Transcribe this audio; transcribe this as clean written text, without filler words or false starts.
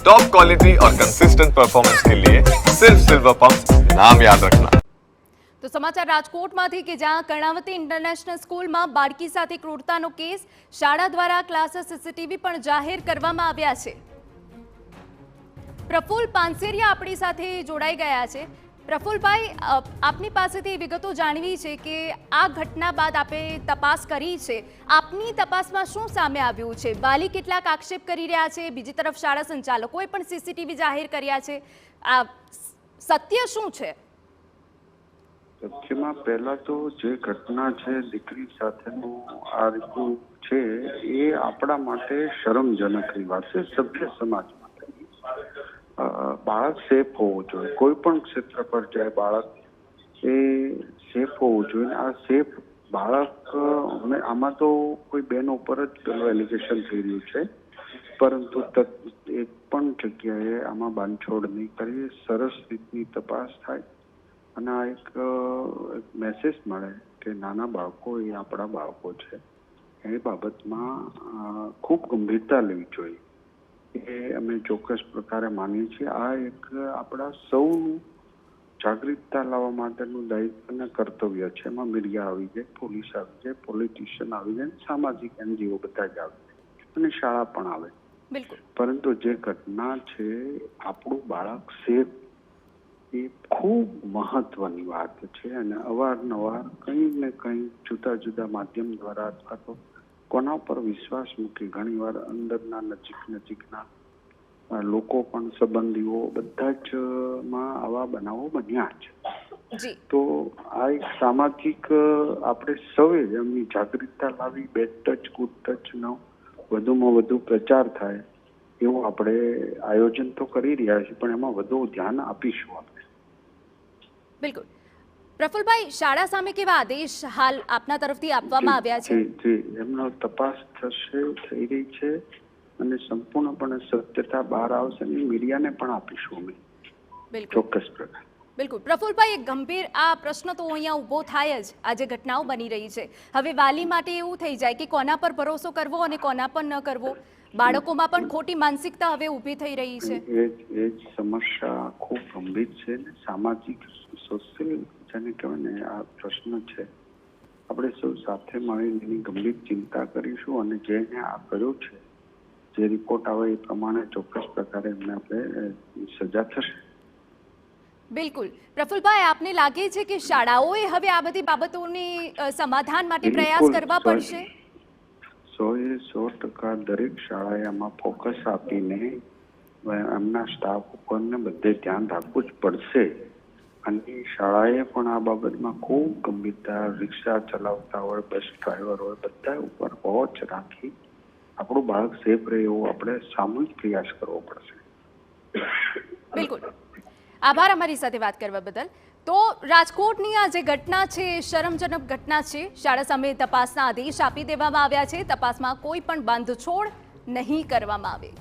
Top quality और consistent performance के लिए सिर्फ सिल्वर पंप नाम याद रखना। તો સમાચાર રાજકોટમાંથી કે જ્યાં કર્ણાવતી ઇન્ટરનેશનલ સ્કૂલમાં બાળકી સાથે ક્રૂરતાનો કેસ, શાળા દ્વારા ક્લાસ સીસીટીવી પણ જાહેર કરવામાં આવ્યા છે। પ્રફુલ પાનસેરિયા આપણી સાથે જોડાઈ ગયા છે। પ્રફુલભાઈ, આપની પાસેથી વિગતો જાણવી છે કે આ ઘટના બાદ આપે તપાસ કરી છે, આપની તપાસમાં શું સામે આવ્યું છે? વાલી કેટલાક આક્ષેપ કરી રહ્યા છે, બીજી તરફ શાળા સંચાલકોએ પણ સીસીટીવી જાહેર કર્યા છે, આ સત્ય શું છે? સત્યમાં પહેલા તો જે ઘટના છે દીકરી સાથેનું આ રીતનું છે એ આપણા માટે શરમજનકની વાત છે, સભ્ય સમાજ માટે। બાળક સેફ હોવું જોઈએ, કોઈ પણ ક્ષેત્ર પર જાય બાળક એ સેફ હોવું જોઈએ। આ સેફ બાળક આમાં તો કોઈ બેન ઉપર જ પેલું એલિગેશન થઈ રહ્યું છે, પરંતુ એક પણ જગ્યાએ આમાં બાંધછોડ નહીં કરીએ, સરસ રીતની તપાસ થાય અને આ એક મેસેજ મળે કે નાના બાળકો એ આપણા બાળકો છે, એ બાબતમાં ખૂબ ગંભીરતા લેવી જોઈએ એ અમે ચોક્કસ પ્રકારે માનીએ છીએ। આ એક આપણા સૌનું જાગૃતતા લાવવા માટેનું દાયિત્વ અને કર્તવ્ય છે। એમાં મીડિયા આવી જાય, પોલીસ આવી જાય, પોલિટિશિયન આવી જાય, સામાજિક NGO બધા જ આવે અને શાળા પણ આવે। પરંતુ જે ઘટના છે આપણું બાળક સેફ એ ખૂબ મહત્વની વાત છે અને અવારનવાર કંઈ ને કંઈ જુદા જુદા માધ્યમ દ્વારા અથવા તો કોના પર વિશ્વાસ મૂકી ઘણીવાર અંદરના નજીકના લોકો પણ સંબંધીઓ બધા જ માં આવા બનાવો બન્યા છે। તો આ એક સામાજિક આપણે સૌએ એમની જાગૃતતા લાવી, બેડ ટચ ગુડ ટચ નો વધુમાં વધુ પ્રચાર થાય એવું આપણે આયોજન તો કરી રહ્યા છીએ, પણ એમાં વધુ ધ્યાન આપીશું આપણે। બિલકુલ પ્રફુલભાઈ, શાળા સામે કેવા આદેશ હાલ આપના તરફથી આપવામાં આવ્યા છે? જી, એમનો તપાસ થઈ રહી છે અને સંપૂર્ણપણે સત્યતા બહાર આવશે અને મીડિયાને પણ આપીશું અમે ચોક્કસ પ્રકાર। બિલકુલ પ્રફુલભાઈ, એક ગંભીર આ પ્રશ્ન તો અહીંયા ઊભો થાય જ, આ જે ઘટનાઓ બની રહી છે, હવે વાલી માટે એવું થઈ જાય કે કોના પર ભરોસો કરવો અને કોના પર ન કરવો, બાળકોમાં પણ ખોટી માનસિકતા હવે ઊભી થઈ રહી છે। એ જ સમસ્યા ખૂબ ગંભીર છે ને સામાજિક સોશિયલ જેને કહેવાય ને આ પ્રશ્ન છે। આપણે સૌ સાથે મળીને એની ગંભીર ચિંતા કરીશું અને જેને આ કર્યો છે જે રિપોર્ટ આવે એ પ્રમાણે ચોક્કસ પ્રકારે એમને આપણે સજા થશે। બિલકુલ પ્રફુલભાઈ, આપને લાગે છે કે શાળાઓએ હવે આ બધી બાબતોની સમાધાન માટે પ્રયાસ કરવા પડશે? 100% દરેક શાળાએ આમાં ફોકસ આપીને એમના સ્ટાફ ઉપરને બધે ધ્યાન રાખવું જ પડશે અને શાળાએ પણ આ બાબતમાં ખૂબ ગંભીરતા, રિક્ષા ચલાવતા હોય, બસ ડ્રાઈવર હોય, બધા ઉપર વોચ રાખી આપણું બાળક સેફ રહે એવો આપણે સામૂહિક પ્રયાસ કરવો પડશે। બિલકુલ, આભાર અમારી સાથે વાત કરવા બદલ। તો રાજકોટની આ જે ઘટના છે શરમજનક ઘટના છે, શાળા સામે તપાસના આદેશ આપી દેવામાં આવ્યા છે, તપાસમાં કોઈ પણ બાંધછોડ નહીં કરવામાં આવે।